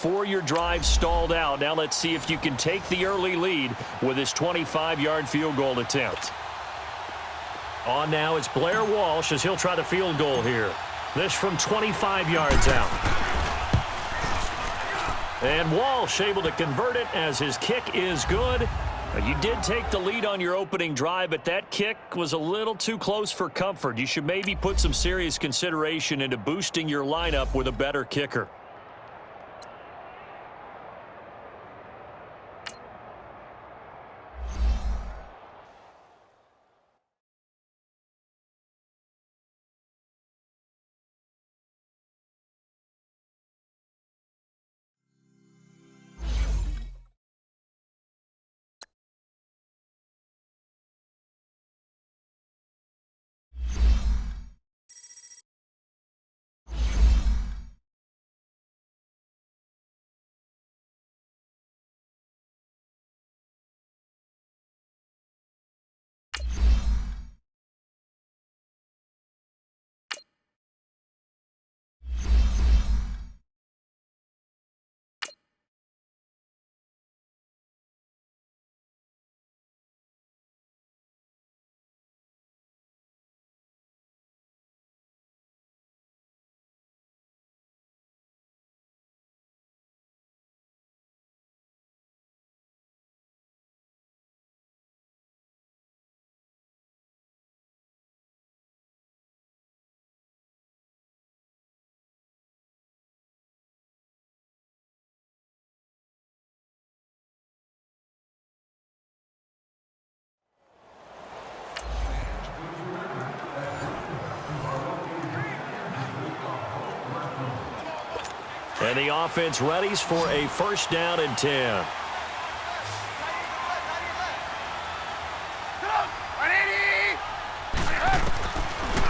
Before your drive stalled out. Now let's see if you can take the early lead with this 25-yard field goal attempt. On now, it's Blair Walsh as he'll try the field goal here. This from 25 yards out. And Walsh able to convert it as his kick is good. You did take the lead on your opening drive, but that kick was a little too close for comfort. You should maybe put some serious consideration into boosting your lineup with a better kicker. And the offense readies for a first down and 10.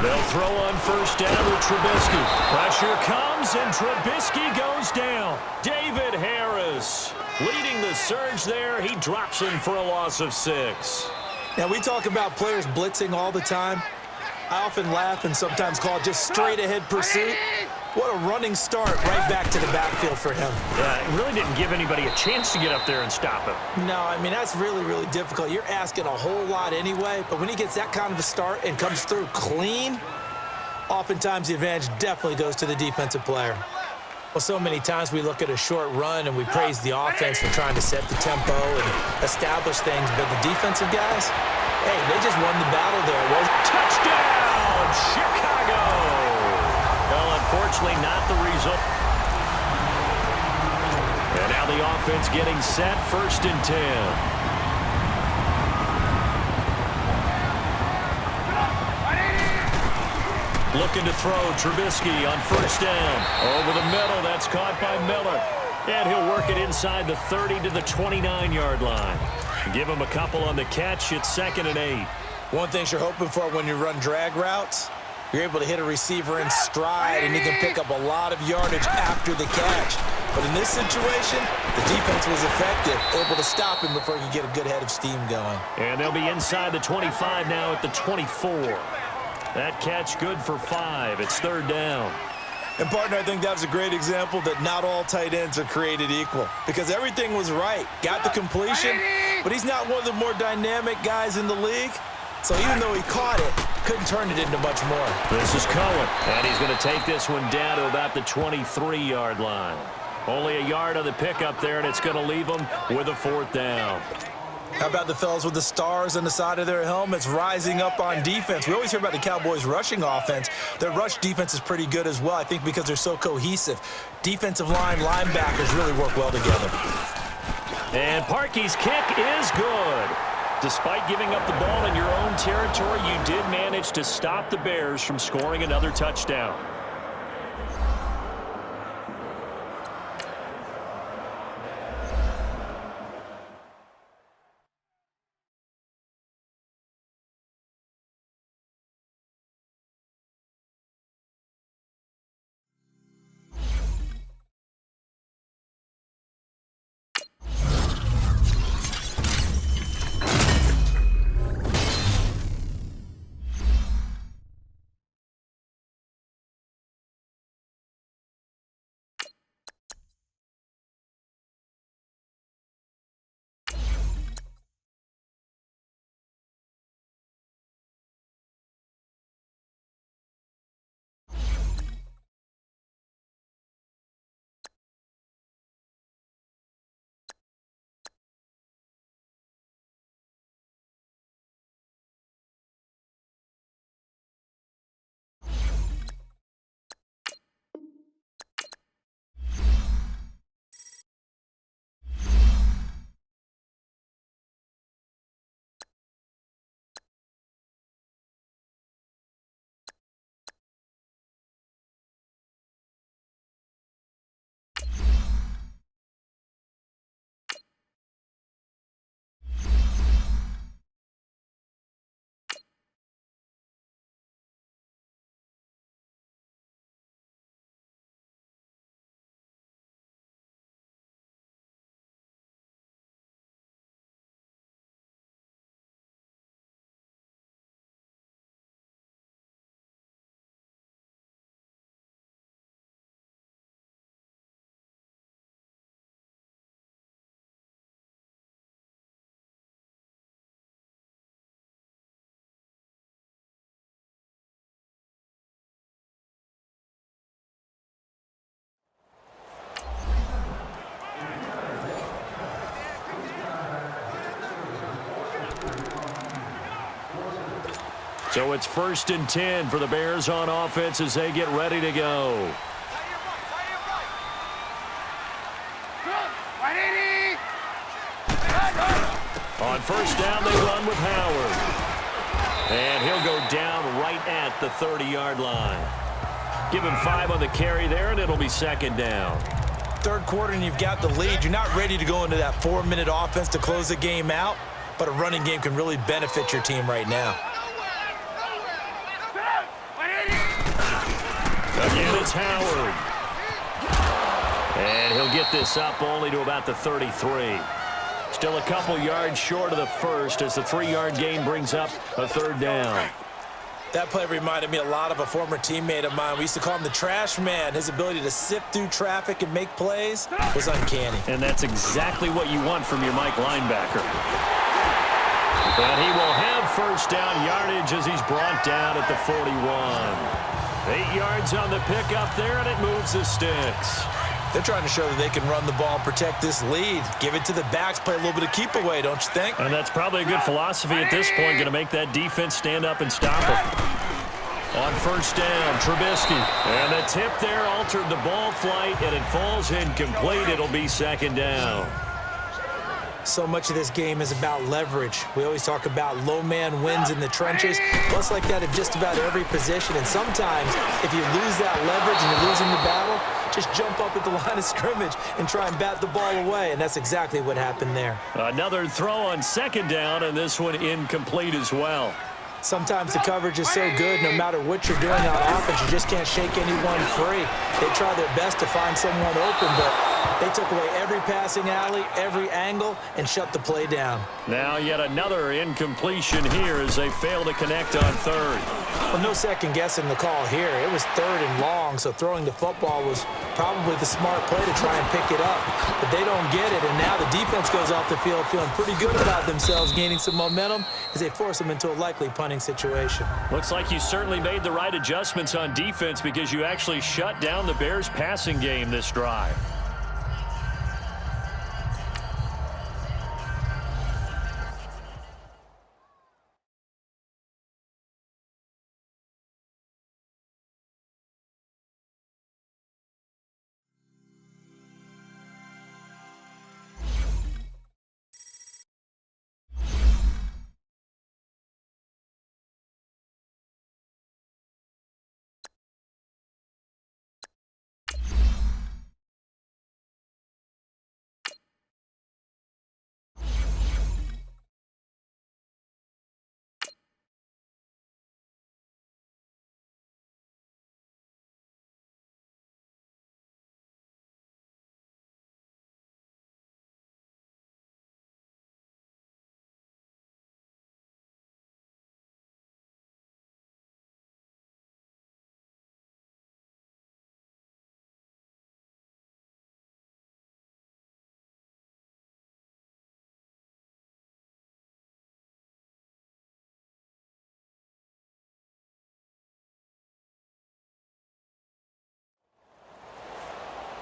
They'll throw on first down with Trubisky. Pressure comes, and Trubisky goes down. David Harris leading the surge there. He drops him for a loss of 6. Now, we talk about players blitzing all the time. I often laugh and sometimes call it just straight-ahead pursuit. What a running start right back to the backfield for him. Yeah, it really didn't give anybody a chance to get up there and stop him. No, I mean, that's really, really difficult. You're asking a whole lot anyway, but when he gets that kind of a start and comes through clean, oftentimes the advantage definitely goes to the defensive player. Well, so many times we look at a short run and we praise the offense for trying to set the tempo and establish things, but the defensive guys, hey, they just won the battle there. Well, touchdown, Chicago! Well, unfortunately, not the result. And now the offense getting set, first and 10. Looking to throw, Trubisky on first down. Over the middle, that's caught by Miller. And he'll work it inside the 30 to the 29-yard line. Give him a couple on the catch. It's 2nd and 8. One thing you're hoping for when you run drag routes, you're able to hit a receiver in stride, and you can pick up a lot of yardage after the catch. But in this situation, the defense was effective, able to stop him before he could get a good head of steam going. And they'll be inside the 25 now at the 24. That catch good for 5. It's 3rd down. And, partner, I think that was a great example that not all tight ends are created equal, because everything was right. Got the completion, but he's not one of the more dynamic guys in the league. So even though he caught it, couldn't turn it into much more. This is Cohen, and he's going to take this one down to about the 23-yard line. Only a yard on the pickup there, and it's going to leave him with a 4th down. How about the fellas with the stars on the side of their helmets rising up on defense? We always hear about the Cowboys' rushing offense. Their rush defense is pretty good as well, I think, because they're so cohesive. Defensive line, linebackers really work well together. And Parkey's kick is good. Despite giving up the ball in your own territory, you did manage to stop the Bears from scoring another touchdown. So it's 1st and 10 for the Bears on offense as they get ready to go. On 1st down, they run with Howard. And he'll go down right at the 30-yard line. Give him 5 on the carry there, and it'll be 2nd down. 3rd quarter, and you've got the lead. You're not ready to go into that 4-minute offense to close the game out, but a running game can really benefit your team right now. Again, it's Howard. And he'll get this up only to about the 33. Still a couple yards short of the first as the 3-yard gain brings up a 3rd down. That play reminded me a lot of a former teammate of mine. We used to call him the trash man. His ability to sift through traffic and make plays was uncanny. And that's exactly what you want from your Mike linebacker. But he will have 1st down yardage as he's brought down at the 41. 8 yards on the pickup there, and it moves the sticks. They're trying to show that they can run the ball and protect this lead. Give it to the backs, play a little bit of keep away, don't you think? And that's probably a good philosophy at this point, going to make that defense stand up and stop it. On 1st down, Trubisky. And the tip there altered the ball flight, and it falls incomplete. It'll be 2nd down. So much of this game is about leverage. We always talk about low man wins in the trenches. Well, it's like that at just about every position. And sometimes, if you lose that leverage and you're losing the battle, just jump up at the line of scrimmage and try and bat the ball away. And that's exactly what happened there. Another throw on 2nd down, and this one incomplete as well. Sometimes the coverage is so good, no matter what you're doing on offense, you just can't shake anyone free. They try their best to find someone open, but they took away every passing alley, every angle, and shut the play down. Now yet another incompletion here as they fail to connect on 3rd. Well, no second guessing the call here. It was 3rd and long, so throwing the football was probably the smart play to try and pick it up. But they don't get it, and now the defense goes off the field feeling pretty good about themselves, gaining some momentum as they force them into a likely punting situation. Looks like you certainly made the right adjustments on defense because you actually shut down the Bears' passing game this drive.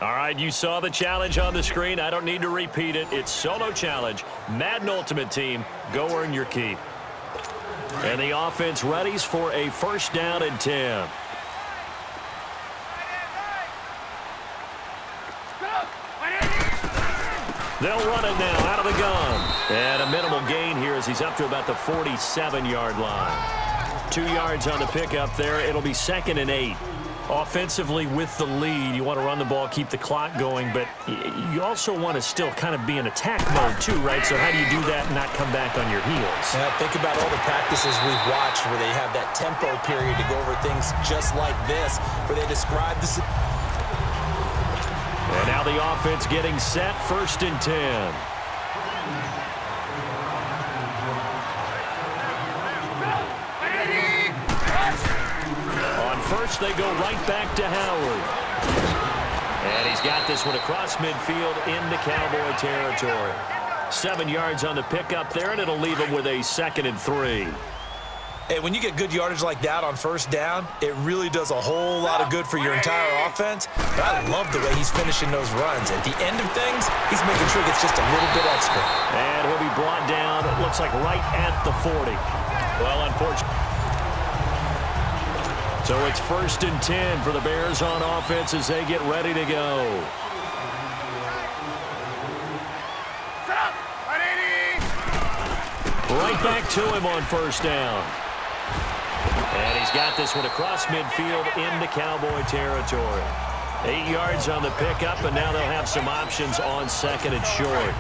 All right, you saw the challenge on the screen. I don't need to repeat it. It's solo challenge. Madden Ultimate Team, go earn your keep. And the offense readies for a 1st down and 10. They'll run it now out of the gun. And a minimal gain here as he's up to about the 47-yard line. 2 yards on the pickup there. It'll be 2nd and 8. Offensively with the lead, you want to run the ball, keep the clock going, but you also want to still kind of be in attack mode too, right? So how do you do that and not come back on your heels? Yeah, think about all the practices we've watched where they have that tempo period to go over things just like this, where they describe this. And now the offense getting set, 1st and 10. First, they go right back to Howard. And he's got this one across midfield into Cowboy territory. 7 yards on the pickup there, and it'll leave him with a 2nd and 3. Hey, when you get good yardage like that on 1st down, it really does a whole lot of good for your entire offense. But I love the way he's finishing those runs. At the end of things, he's making sure he gets just a little bit extra. And he'll be brought down, it looks like right at the 40. Well, unfortunately. So it's 1st and 10 for the Bears on offense as they get ready to go. Right back to him on 1st down. And he's got this one across midfield into Cowboy territory. 8 yards on the pickup, and now they'll have some options on 2nd and short.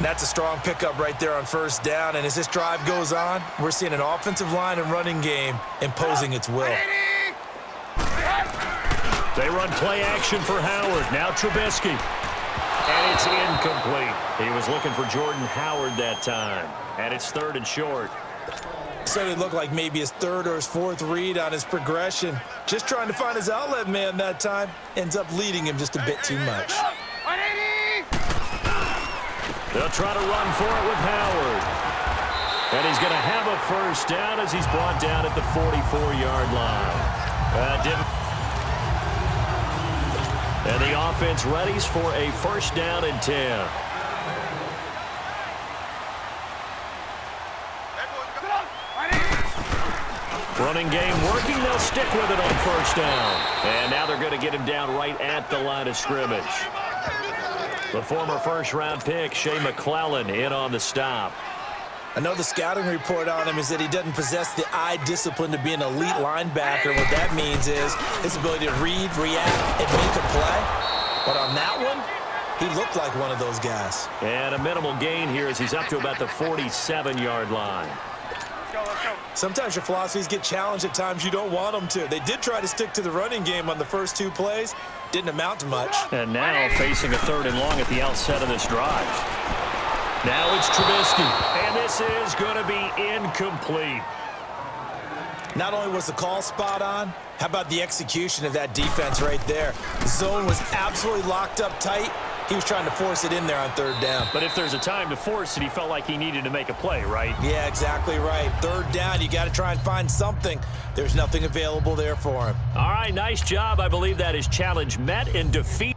That's a strong pickup right there on 1st down, and as this drive goes on, we're seeing an offensive line and running game imposing its will. They run play action for Howard. Now Trubisky. And it's incomplete. He was looking for Jordan Howard that time. And it's 3rd and short. So it looked like maybe his 3rd or his 4th read on his progression. Just trying to find his outlet man that time. Ends up leading him just a bit too much. They'll try to run for it with Howard. And he's going to have a 1st down as he's brought down at the 44-yard line. And the offense readies for a 1st down and 10. Running game working. They'll stick with it on 1st down. And now they're going to get him down right at the line of scrimmage. The former 1st-round pick, Shea McClellan, in on the stop. I know the scouting report on him is that he doesn't possess the eye discipline to be an elite linebacker. What that means is his ability to read, react, and make a play. But on that one, he looked like one of those guys. And a minimal gain here as he's up to about the 47-yard line. Sometimes your philosophies get challenged at times you don't want them to. They did try to stick to the running game on the first 2 plays. Didn't amount to much. And now facing a 3rd and long at the outset of this drive. Now it's Trubisky. And this is going to be incomplete. Not only was the call spot on, how about the execution of that defense right there? The zone was absolutely locked up tight. He was trying to force it in there on 3rd down. But if there's a time to force it, he felt like he needed to make a play, right? Yeah, exactly right. 3rd down, you got to try and find something. There's nothing available there for him. All right, nice job. I believe that is challenge met and defeat.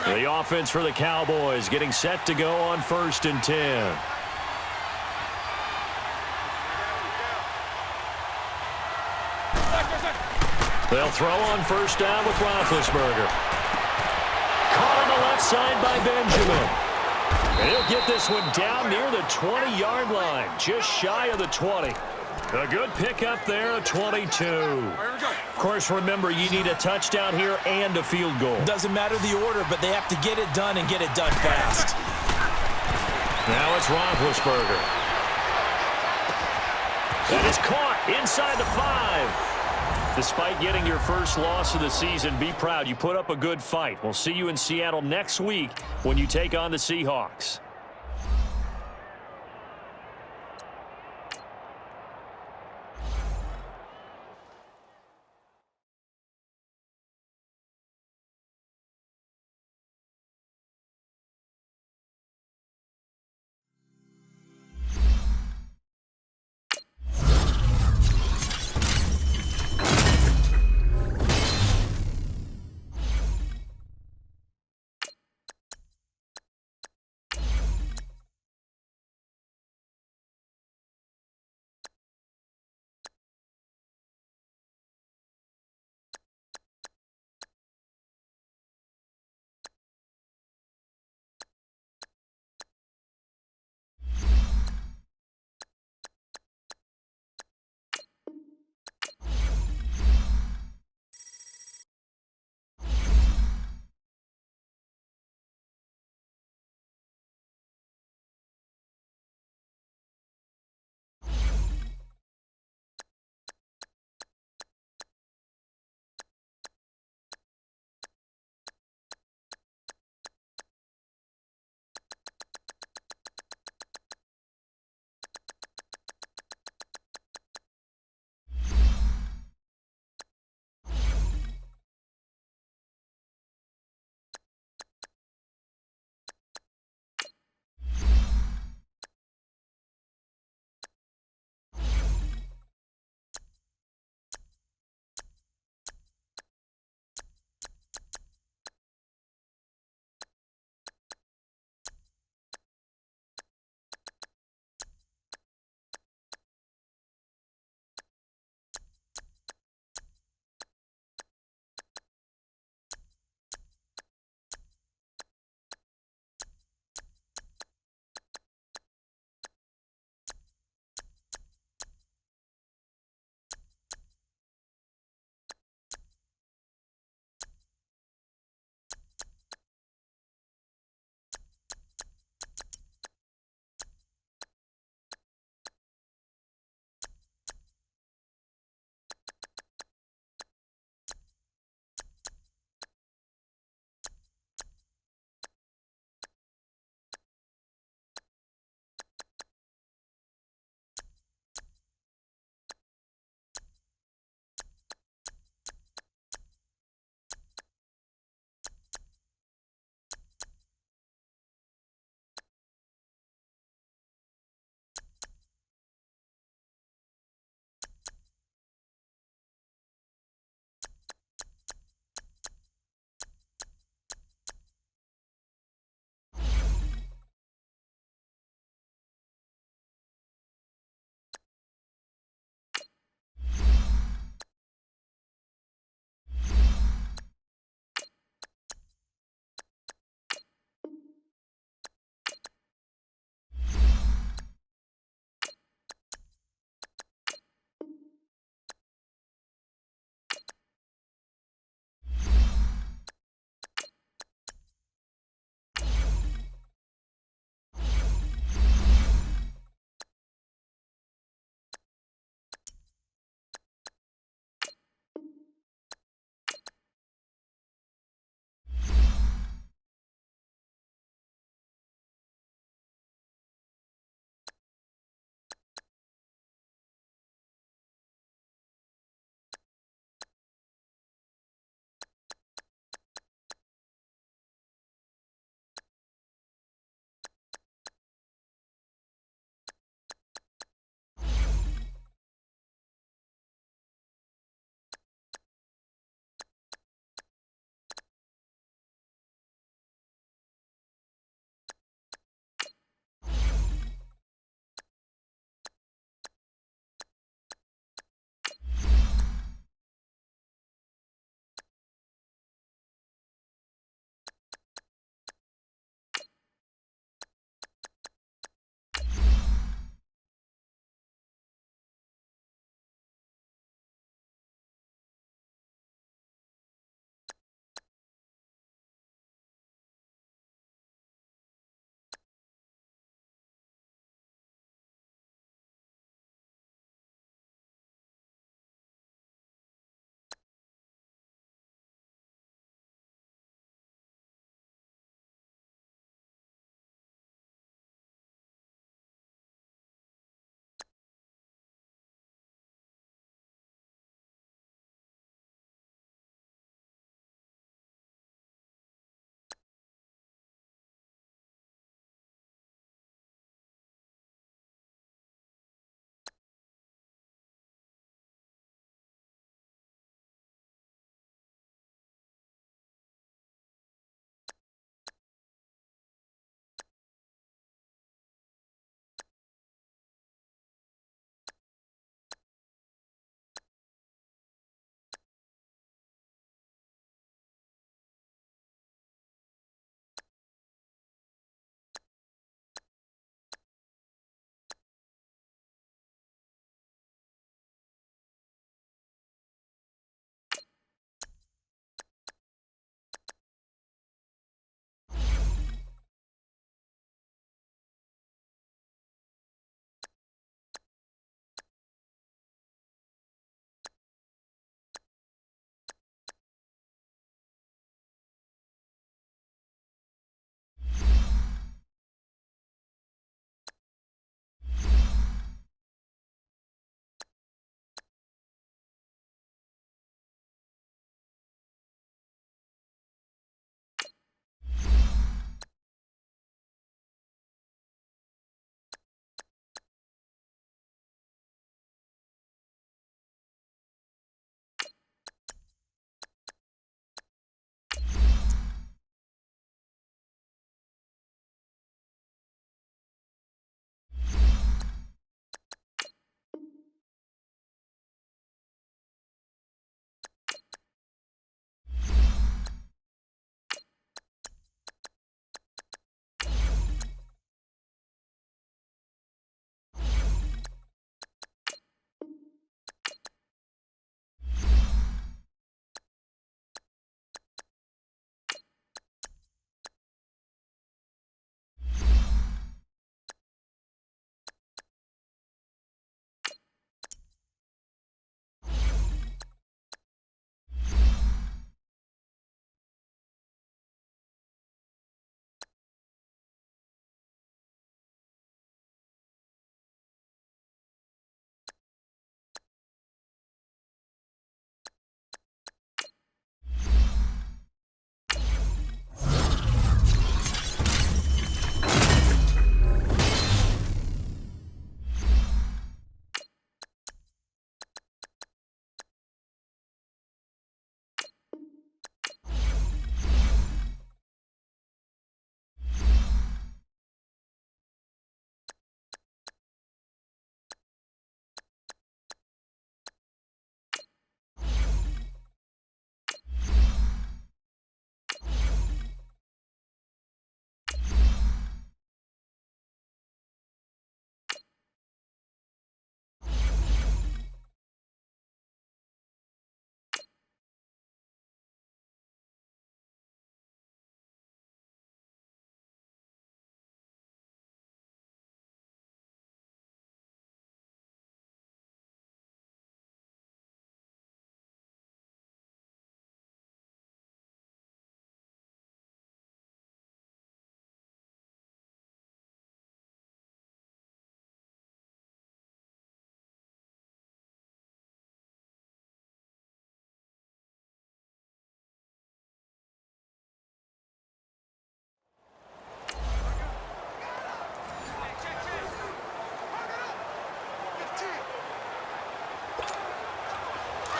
The offense for the Cowboys getting set to go on 1st and 10. They'll throw on 1st down with Roethlisberger. Caught on the left side by Benjamin. And he'll get this one down near the 20-yard line, just shy of the 20. A good pickup there, a 22. Of course, remember, you need a touchdown here and a field goal. Doesn't matter the order, but they have to get it done and get it done fast. Now it's Roethlisberger. That is caught inside the 5. Despite getting your first loss of the season, be proud. You put up a good fight. We'll see you in Seattle next week when you take on the Seahawks.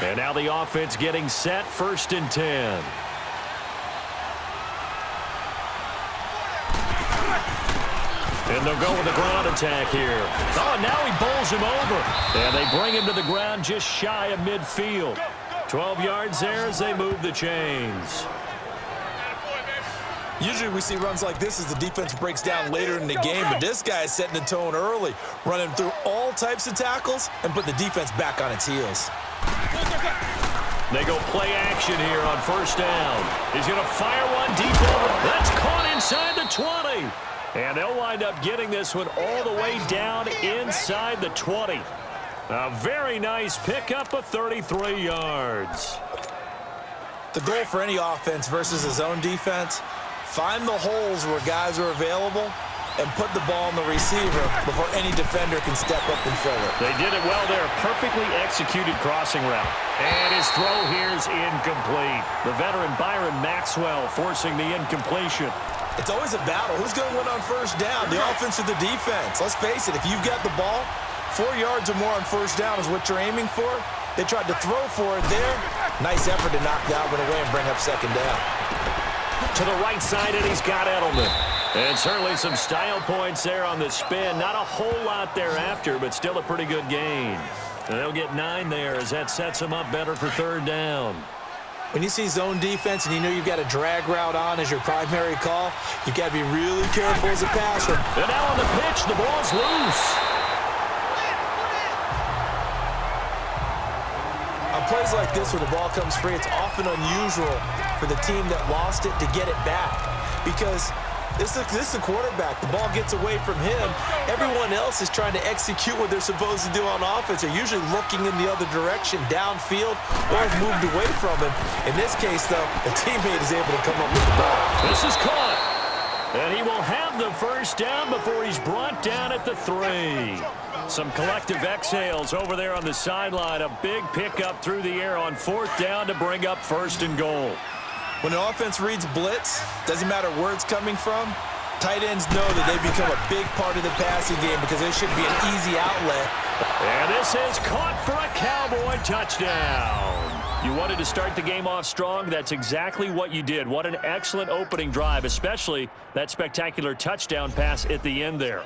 And now the offense getting set, 1st and 10. And they'll go with the ground attack here. Oh, and now he bowls him over. And they bring him to the ground just shy of midfield. 12 yards there as they move the chains. Usually we see runs like this as the defense breaks down later in the game, but this guy is setting the tone early, running through all types of tackles and put the defense back on its heels. They go play action here on 1st down. He's going to fire one deep over. That's caught inside the 20. And they'll wind up getting this one all the way down inside the 20. A very nice pickup of 33 yards. The goal for any offense versus his own defense, find the holes where guys are available and put the ball on the receiver before any defender can step up and fill it. They did it well there. Perfectly executed crossing route. And his throw here is incomplete. The veteran Byron Maxwell forcing the incompletion. It's always a battle. Who's going to win on 1st down, the offense or the defense? Let's face it, if you've got the ball, 4 yards or more on 1st down is what you're aiming for. They tried to throw for it there. Nice effort to knock that one away and bring up 2nd down. To the right side, and he's got Edelman. And certainly some style points there on the spin. Not a whole lot thereafter, but still a pretty good gain. And they'll get 9 there as that sets them up better for 3rd down. When you see zone defense and you know you've got a drag route on as your primary call, you got to be really careful as a passer. And now on the pitch, the ball's loose. On plays like this where the ball comes free, it's often unusual for the team that lost it to get it back because this is the quarterback. The ball gets away from him. Everyone else is trying to execute what they're supposed to do on offense. They're usually looking in the other direction, downfield, or have moved away from him. In this case, though, the teammate is able to come up with the ball. This is caught. And he will have the 1st down before he's brought down at the 3. Some collective exhales over there on the sideline. A big pickup through the air on 4th down to bring up 1st and goal. When the offense reads blitz, doesn't matter where it's coming from, tight ends know that they become a big part of the passing game because it should be an easy outlet. And this is caught for a Cowboy touchdown. You wanted to start the game off strong. That's exactly what you did. What an excellent opening drive, especially that spectacular touchdown pass at the end there.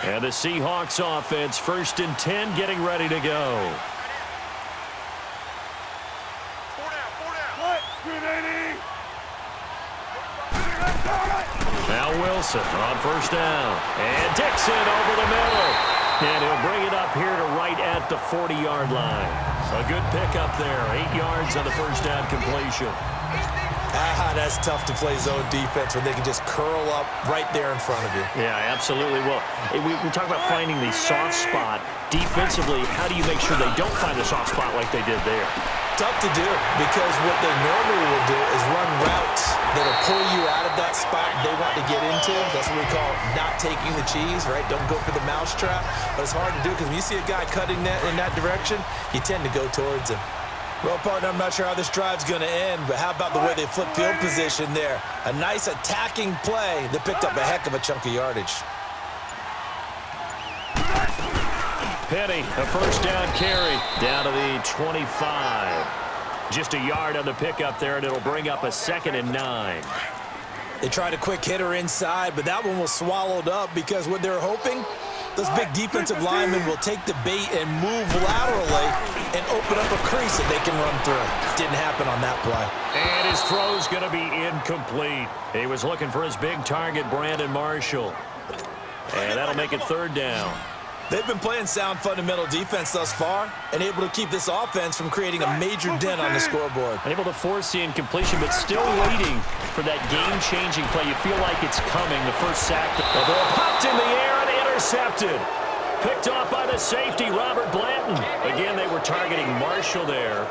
And the Seahawks offense, 1st and 10, getting ready to go. Now Wilson on 1st down. And Dixon over the middle. And he'll bring it up here to right at the 40-yard line. A good pickup there. 8 yards on the 1st down completion. that's tough to play zone defense when they can just curl up right there in front of you. Yeah, absolutely. Well, we talk about finding the soft spot. Defensively, how do you make sure they don't find the soft spot like they did there? Tough to do, because what they normally will do is run routes that'll pull you out of that spot they want to get into. That's what we call not taking the cheese, right? Don't go for the mousetrap. But it's hard to do because when you see a guy cutting that in that direction, you tend to go towards him. Well, partner, I'm not sure how this drive's going to end, but how about the way they flip field position there? A nice attacking play that picked up a heck of a chunk of yardage. Penny, a first down carry down to the 25. Just a yard on the pickup there, and it'll bring up a 2nd and 9. They tried a quick hitter inside, but that one was swallowed up because what they're hoping, those big defensive linemen will take the bait and move laterally and open up a crease that they can run through. Didn't happen on that play. And his throw's going to be incomplete. He was looking for his big target, Brandon Marshall. And that'll make it 3rd down. They've been playing sound fundamental defense thus far and able to keep this offense from creating a major dent on the scoreboard. Able to force the incompletion, but still waiting for that game-changing play. You feel like it's coming. The first sack. The ball popped in the air and intercepted. Picked off by the safety, Robert Blanton. Again, they were targeting Marshall there.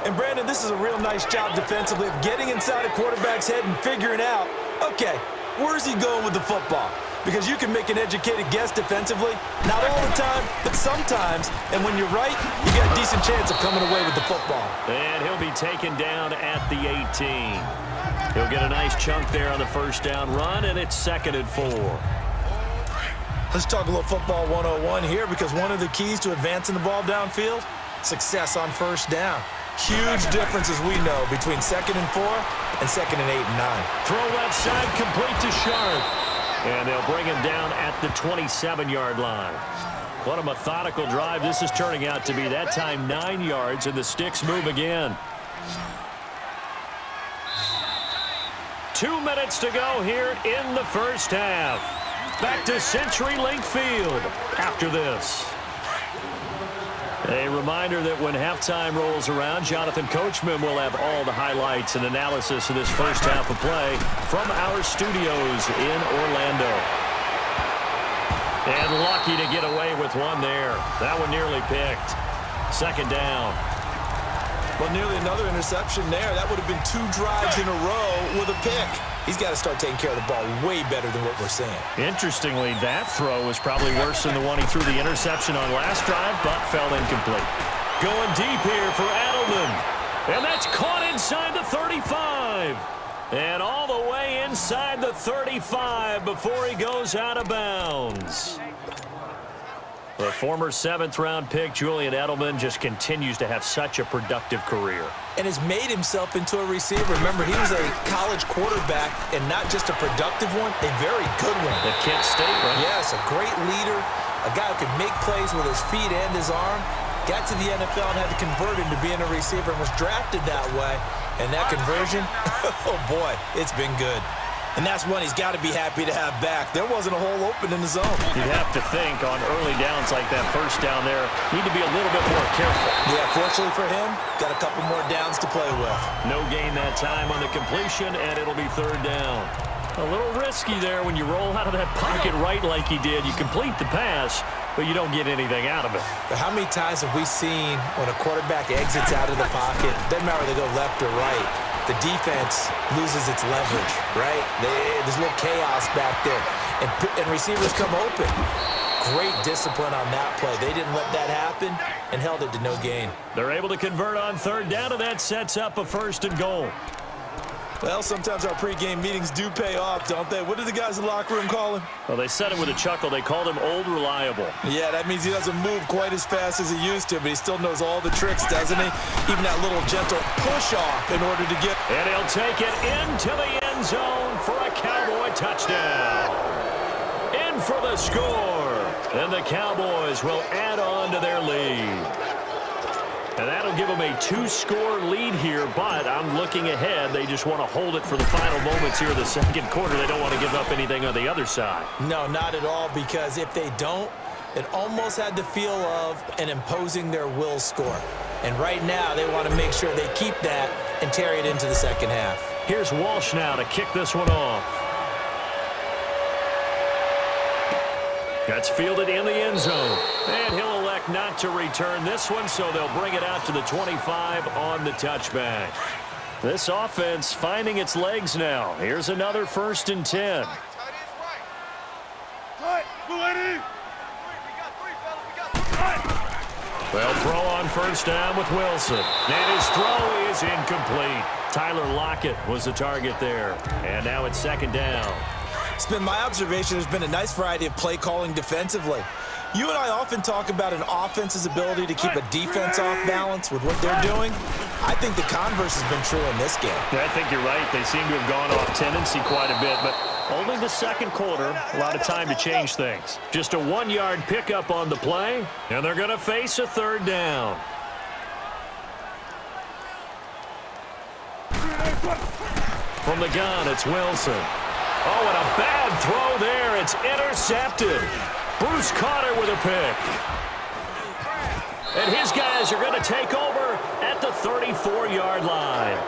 And, Brandon, this is a real nice job defensively of getting inside a quarterback's head and figuring out, okay, where's he going with the football? Because you can make an educated guess defensively. Not all the time, but sometimes. And when you're right, you got a decent chance of coming away with the football. And he'll be taken down at the 18. He'll get a nice chunk there on the first down run, and it's 2nd and 4. Let's talk a little football 101 here, because one of the keys to advancing the ball downfield, success on first down. Huge difference, as we know, between 2nd and 4 and 2nd and 8 and 9. Throw left side, complete to Sharp. And they'll bring him down at the 27-yard line. What a methodical drive this is turning out to be. That time 9 yards, and the sticks move again. 2 minutes to go here in the first half. Back to CenturyLink Field after this. A reminder that when halftime rolls around, Jonathan Coachman will have all the highlights and analysis of this first half of play from our studios in Orlando. And lucky to get away with one there. That one nearly picked. 2nd down. Well, nearly another interception there. That would have been 2 drives in a row with a pick. He's got to start taking care of the ball way better than what we're seeing. Interestingly, that throw was probably worse than the one he threw the interception on last drive, but fell incomplete. Going deep here for Edelman. And that's caught inside the 35. And all the way inside the 35 before he goes out of bounds. The former 7th-round pick, Julian Edelman, just continues to have such a productive career. And has made himself into a receiver. Remember, he was a college quarterback, and not just a productive one, a very good one. At Kent State, right? Yes, a great leader, a guy who could make plays with his feet and his arm. Got to the NFL and had to convert into being a receiver and was drafted that way. And that conversion, oh boy, it's been good. And that's one he's got to be happy to have back. There wasn't a hole open in the zone. You'd have to think on early downs like that first down there, need to be a little bit more careful. Yeah, fortunately for him, got a couple more downs to play with. No gain that time on the completion, and it'll be 3rd down. A little risky there when you roll out of that pocket right like he did. You complete the pass, but you don't get anything out of it. But how many times have we seen when a quarterback exits out of the pocket, doesn't matter whether they go left or right, the defense loses its leverage, right? There's a little chaos back there, and receivers come open. Great discipline on that play. They didn't let that happen and held it to no gain. They're able to convert on 3rd down, and that sets up a 1st and goal. Well, sometimes our pregame meetings do pay off, don't they? What did the guys in the locker room call him? Well, they said it with a chuckle. They called him Old Reliable. Yeah, that means he doesn't move quite as fast as he used to, but he still knows all the tricks, doesn't he? Even that little gentle push-off in order to get... And he'll take it into the end zone for a Cowboy touchdown. In for the score. And the Cowboys will add on to their lead. And that'll give them a 2-score lead here, but I'm looking ahead. They just want to hold it for the final moments here in the 2nd quarter. They don't want to give up anything on the other side. No, not at all, because if they don't, it almost had the feel of an imposing their will score. And right now, they want to make sure they keep that and carry it into the 2nd half. Here's Walsh now to kick this one off. That's fielded in the end zone. And he'll elect not to return this one, so they'll bring it out to the 25 on the touchback. This offense finding its legs now. Here's another 1st and 10. They'll throw on 1st down with Wilson. And his throw is incomplete. Tyler Lockett was the target there. And now it's 2nd down. It's been my observation there's been a nice variety of play calling defensively. You and I often talk about an offense's ability to keep a defense off balance with what they're doing. I think the converse has been true in this game. I think you're right. They seem to have gone off tendency quite a bit, but only the 2nd quarter, a lot of time to change things. Just a 1-yard pickup on the play, and they're going to face a 3rd down. From the gun, it's Wilson. Oh, and a bad throw there. It's intercepted. Bruce Carter with a pick. And his guys are going to take over at the 34-yard line.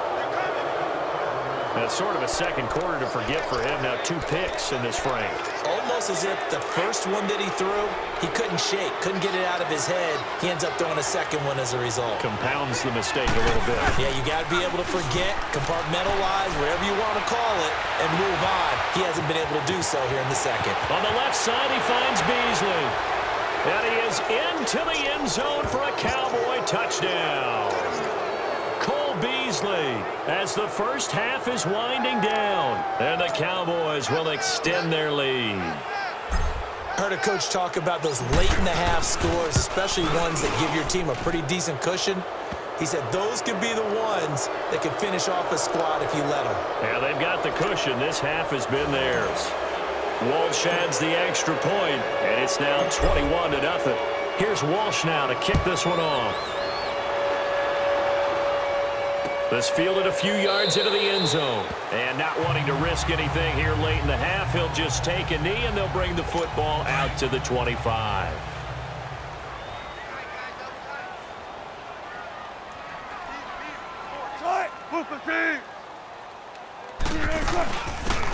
That's sort of a 2nd quarter to forget for him. Now 2 picks in this frame. Almost as if the first one that he threw, he couldn't shake, couldn't get it out of his head. He ends up throwing a 2nd one as a result. Compounds the mistake a little bit. Yeah, you got to be able to forget, compartmentalize, whatever you want to call it, and move on. He hasn't been able to do so here in the 2nd. On the left side, he finds Beasley. And he is into the end zone for a Cowboy touchdown. Beasley as the first half is winding down, and the Cowboys will extend their lead. Heard a coach talk about those late-in-the-half scores, especially ones that give your team a pretty decent cushion. He said those could be the ones that can finish off a squad if you let them. Yeah, they've got the cushion. This half has been theirs. Walsh adds the extra point, and it's now 21-0. Here's Walsh now to kick this one off. This fielded a few yards into the end zone. And not wanting to risk anything here late in the half, he'll just take a knee, and they'll bring the football out to the 25.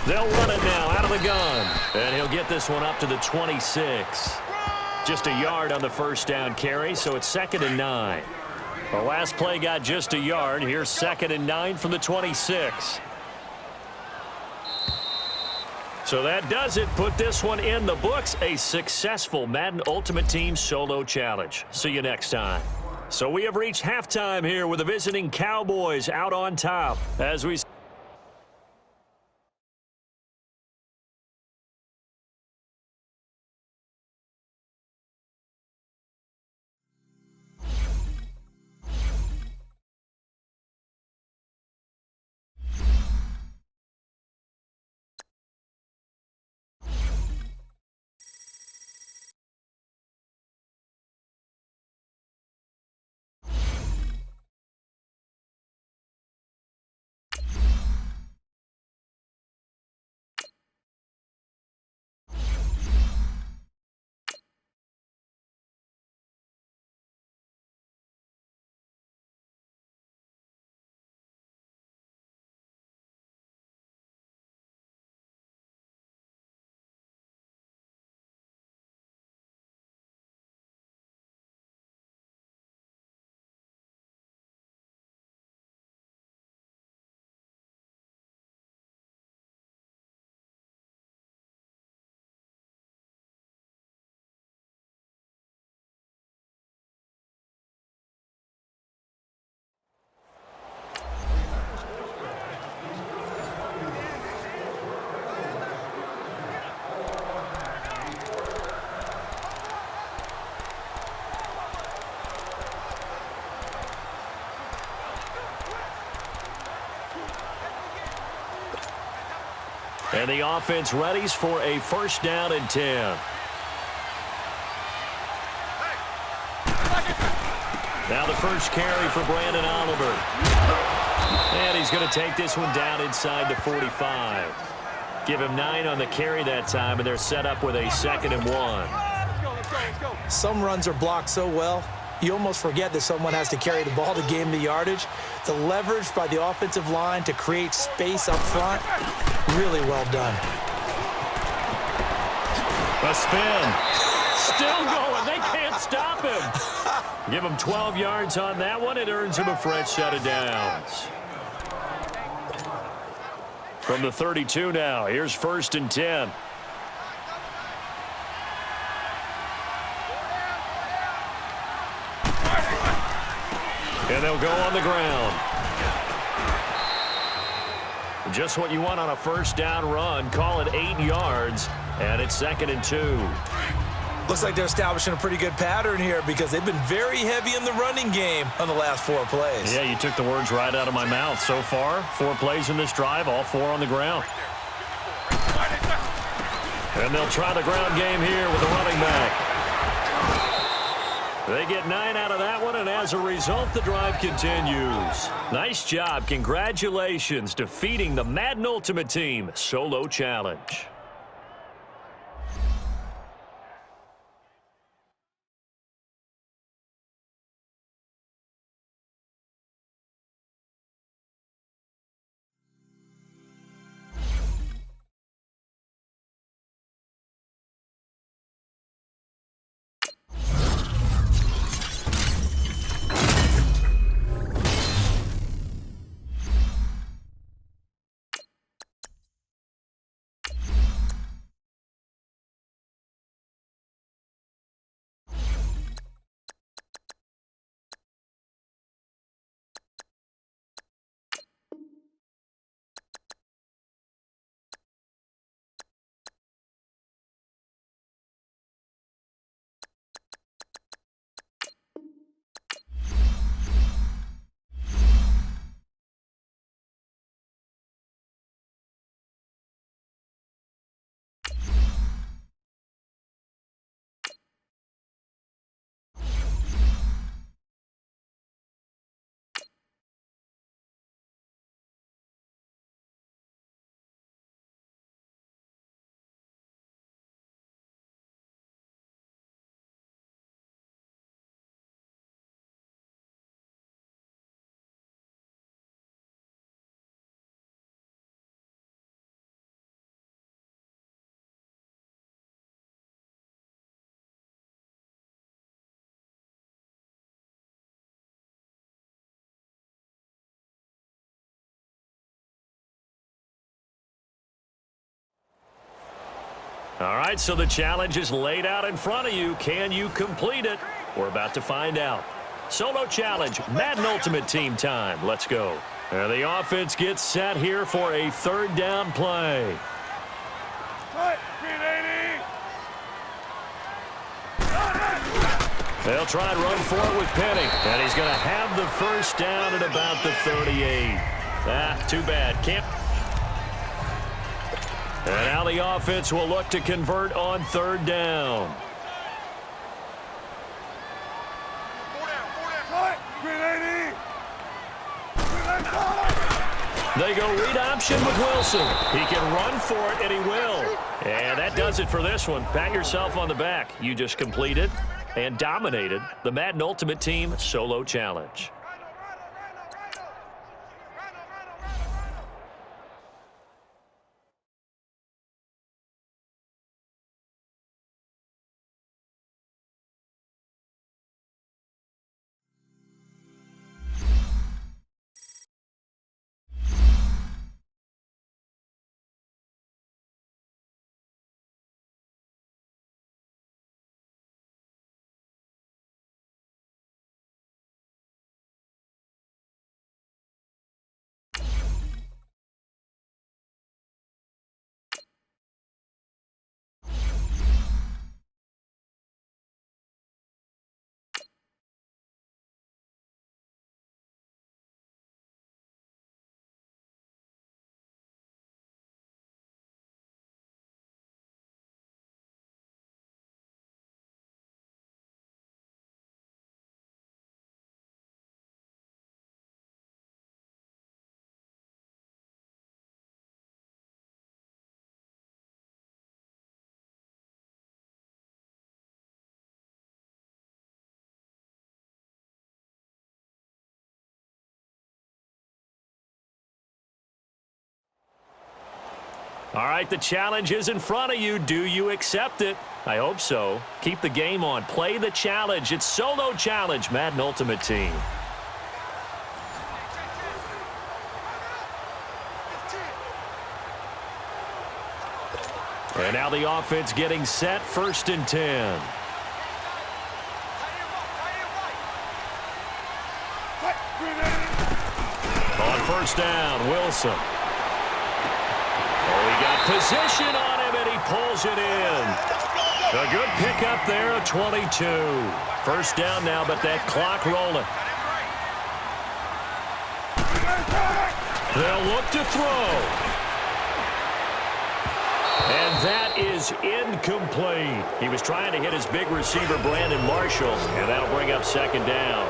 They'll run it now out of the gun. And he'll get this one up to the 26. Just a yard on the 1st down carry, so it's 2nd and 9. The last play got just a yard. Here's 2nd and 9 from the 26. So that does it. Put this one in the books. A successful Madden Ultimate Team Solo Challenge. See you next time. So we have reached halftime here with the visiting Cowboys out on top. As we And the offense readies for a 1st down and 10. Now the first carry for Brandon Oliver. And he's going to take this one down inside the 45. Give him 9 on the carry that time, and they're set up with a 2nd and 1. Some runs are blocked so well, you almost forget that someone has to carry the ball to gain the yardage. The leverage by the offensive line to create space up front, really well done. A spin. Still going. They can't stop him. Give him 12 yards on that one. It earns him a fresh set of downs. From the 32 now, here's 1st and 10. And they'll go on the ground. Just what you want on a first down run. Call it 8 yards, and it's 2nd and 2. Looks like they're establishing a pretty good pattern here because they've been very heavy in the running game on the last 4 plays. Yeah, you took the words right out of my mouth. So far, 4 plays in this drive, all 4 on the ground. And they'll try the ground game here with the running back. They get 9 out of that one, and as a result, the drive continues. Nice job. Congratulations, defeating the Madden Ultimate Team Solo Challenge. All right, so the challenge is laid out in front of you. Can you complete it? We're about to find out. Solo challenge, Madden Ultimate Team time. Let's go. And the offense gets set here for a 3rd down play. They'll try and run for it with Penny. And he's going to have the first down at about the 38. Too bad. Can't. And now the offense will look to convert on 3rd down. They go read option with Wilson. He can run for it, and he will. And that does it for this one. Pat yourself on the back. You just completed and dominated the Madden Ultimate Team Solo Challenge. All right, the challenge is in front of you. Do you accept it? I hope so. Keep the game on. Play the challenge. It's Solo Challenge, Madden Ultimate Team. And now the offense getting set, 1st and 10. On 1st down, Wilson. Oh, he got position on him, and he pulls it in. A good pickup there, a 22. 1st down now, but that clock rolling. They'll look to throw. And that is incomplete. He was trying to hit his big receiver, Brandon Marshall, and that'll bring up 2nd down.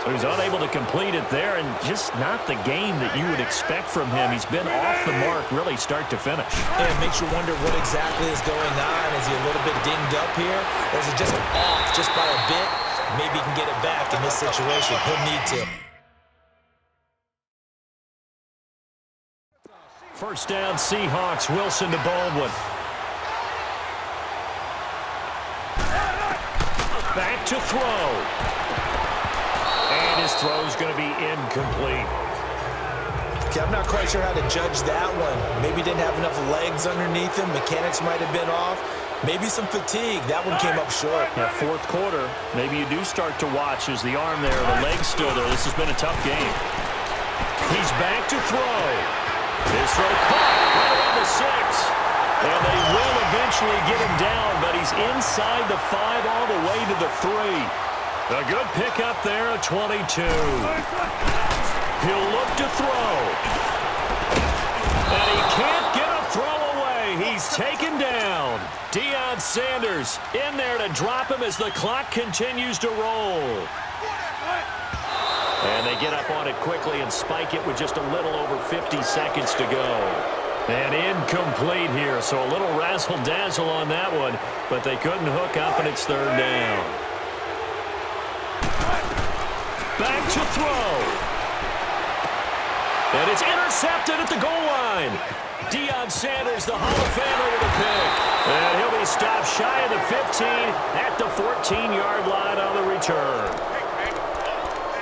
So he's unable to complete it there, and just not the game that you would expect from him. He's been off the mark really start to finish. Yeah, it makes you wonder what exactly is going on. Is he a little bit dinged up here, or is it just off just by a bit? Maybe he can get it back in this situation. He'll need to. 1st down, Seahawks. Wilson to Baldwin. Back to throw. And his throw is going to be incomplete. Okay, I'm not quite sure how to judge that one. Maybe didn't have enough legs underneath him. Mechanics might have been off. Maybe some fatigue. That one came up short. Yeah, 4th quarter, maybe you do start to watch as the arm there, the leg's still there. This has been a tough game. He's back to throw. His throw caught right around the 6. And they will eventually get him down, but he's inside the 5 all the way to the 3. A good pickup there, a 22. He'll look to throw. And he can't get a throw away. He's taken down. Deion Sanders in there to drop him as the clock continues to roll. And they get up on it quickly and spike it with just a little over 50 seconds to go. And incomplete here, so a little razzle-dazzle on that one, but they couldn't hook up, and it's 3rd down. Back to throw. And it's intercepted at the goal line. Deion Sanders, the Hall of Famer, with a pick. And he'll be stopped shy of the 15 at the 14-yard line on the return.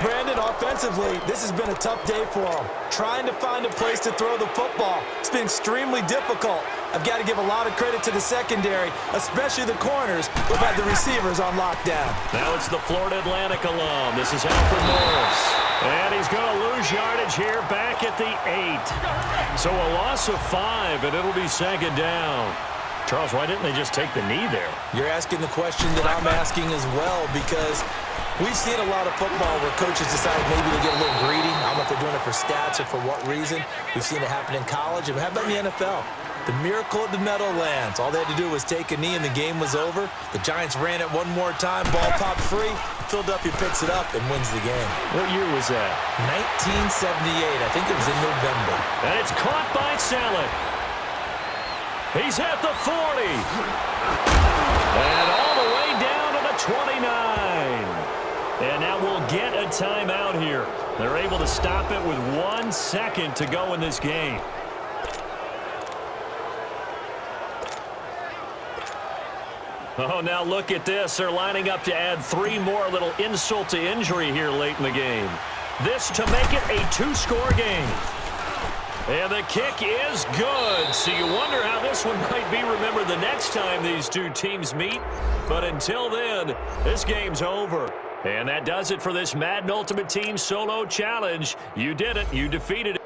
Brandon, offensively, this has been a tough day for him. Trying to find a place to throw the football. It's been extremely difficult. I've got to give a lot of credit to the secondary, especially the corners who've had the receivers on lockdown. Now it's the Florida Atlantic alum. This is Alfred Morris. And he's going to lose yardage here back at the 8. So a loss of 5, and it'll be 2nd down. Charles, why didn't they just take the knee there? You're asking the question that I'm asking as well, because we've seen a lot of football where coaches decide maybe to get a little greedy. I don't know if they're doing it for stats or for what reason. We've seen it happen in college. And how about in the NFL? The miracle at the Meadowlands. All they had to do was take a knee and the game was over. The Giants ran it one more time. Ball popped free. Philadelphia picks it up and wins the game. What year was that? 1978. I think it was in November. And it's caught by Selleck. He's at the 40. And all the way down to the 29. And now we'll get a timeout here. They're able to stop it with 1 second to go in this game. Oh, now look at this. They're lining up to add 3 more, a little insult to injury here late in the game. This to make it a 2-score game. And the kick is good. So you wonder how this one might be remembered the next time these two teams meet. But until then, this game's over. And that does it for this Madden Ultimate Team Solo Challenge. You did it. You defeated it.